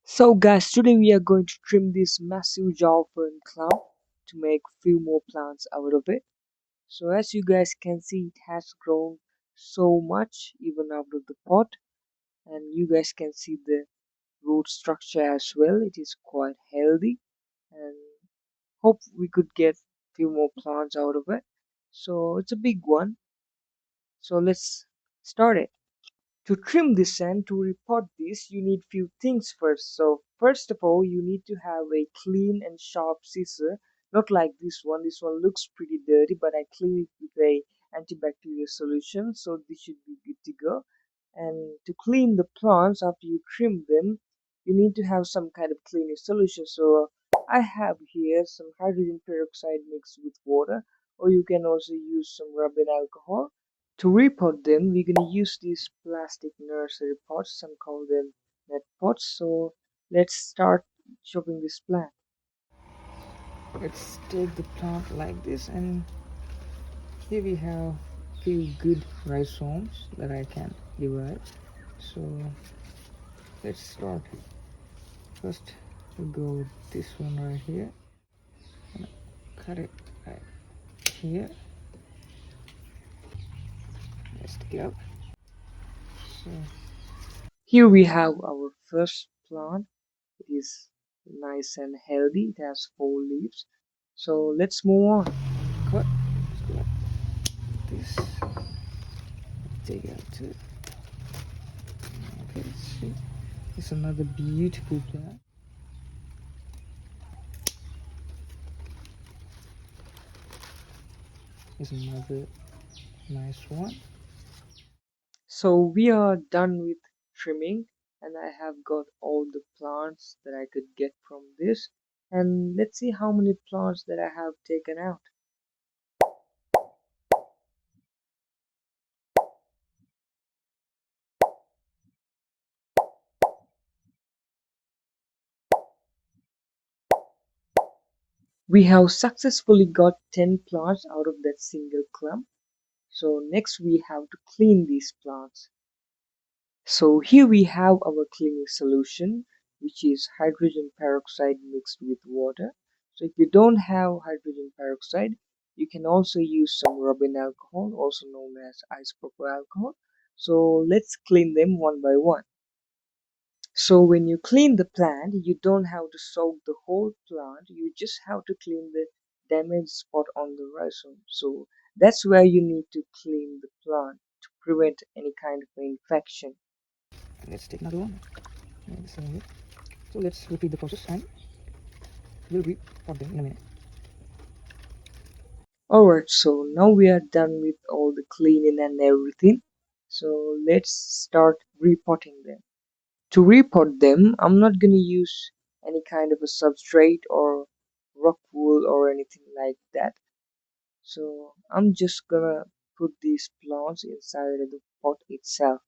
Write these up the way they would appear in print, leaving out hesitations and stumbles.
So guys, today we are going to trim this massive jar fern clump to make few more plants out of it. So as you guys can see, it has grown so much even out of the pot, and you guys can see the root structure as well. It is quite healthy, and hope we could get few more plants out of it. So it's a big one. So let's start it. To trim this and to repot this, you need few things first. So first of all, you need to have a clean and sharp scissor. Not like this one. This one looks pretty dirty, but I clean it with a antibacterial solution, so this should be good to go. And to clean the plants after you trim them, you need to have some kind of cleaning solution. So I have here some hydrogen peroxide mixed with water, or you can also use some rubbing alcohol. To repot them, we're gonna use these plastic nursery pots. Some call them net pots. So let's start chopping this plant. Let's take the plant like this, and here we have few good rhizomes that I can divide. So let's start. First, we'll go with this one right here. Cut it right here. Let's go. So here we have our first plant. It is nice and healthy. It has 4 leaves. So let's move on. Cut. Let's go like this. Take out two. Okay, let's see. It's another beautiful plant. It's another nice one. So we are done with trimming, and I have got all the plants that I could get from this. And let's see how many plants that I have taken out. We have successfully got 10 plants out of that single clump. So next we have to clean these plants. So here we have our cleaning solution, which is hydrogen peroxide mixed with water. So if you don't have hydrogen peroxide, you can also use some rubbing alcohol, also known as isopropyl alcohol. So let's clean them one by one. So when you clean the plant, you don't have to soak the whole plant. You just have to clean the damaged spot on the rhizome. So that's where you need to clean the plant to prevent any kind of infection. Let's take another one. So let's repeat the process and we'll repot them in a minute. Alright, so now we are done with all the cleaning and everything. So let's start repotting them. To repot them, I'm not gonna use any kind of a substrate or rock wool or anything like that. So I'm just gonna put these plants inside of the pot itself.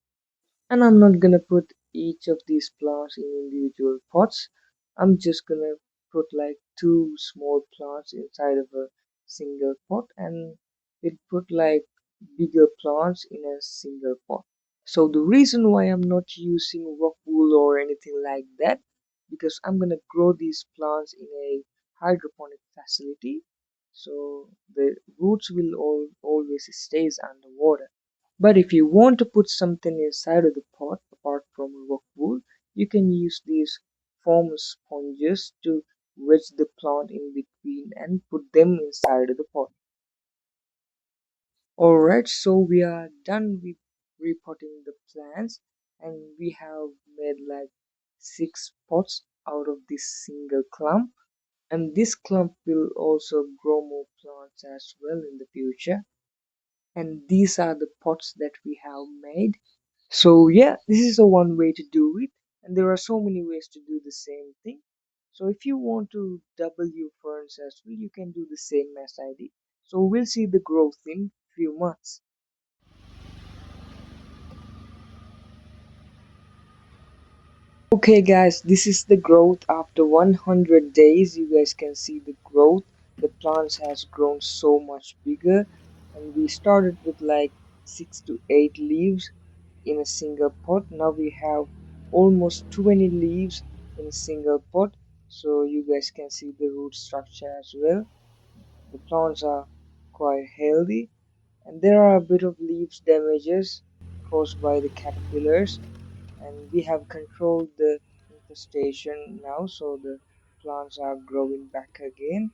And I'm not gonna put each of these plants in individual pots. I'm just gonna put like 2 small plants inside of a single pot, and we'll put like bigger plants in a single pot. So the reason why I'm not using rock wool or anything like that, because I'm gonna grow these plants in a hydroponic facility, so the roots will always stays underwater. But if you want to put something inside of the pot apart from rock wool, you can use these foam sponges to wedge the plant in between and put them inside of the pot. Alright, so we are done with repotting the plants, and we have made like 6 pots out of this single clump, and this clump will also grow more plants as well in the future. And these are the pots that we have made. So yeah, this is a one way to do it, and there are so many ways to do the same thing. So if you want to double your ferns as well, you can do the same as I did. So we'll see the growth in few months. Okay guys, this is the growth after 100 days. You guys can see the growth. The plants has grown so much bigger, and we started with like 6 to 8 leaves in a single pot. Now we have almost 20 leaves in a single pot, so you guys can see the root structure as well. The plants are quite healthy, and there are a bit of leaves damages caused by the caterpillars, and we have controlled the infestation now, so the plants are growing back again.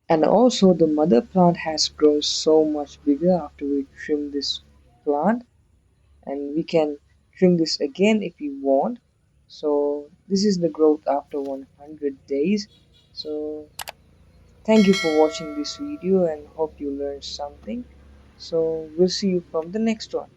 And also the mother plant has grown so much bigger after we trim this plant, and we can trim this again if we want. So this is the growth after 100 days. So thank you for watching this video and hope you learned something. So we'll see you from the next one.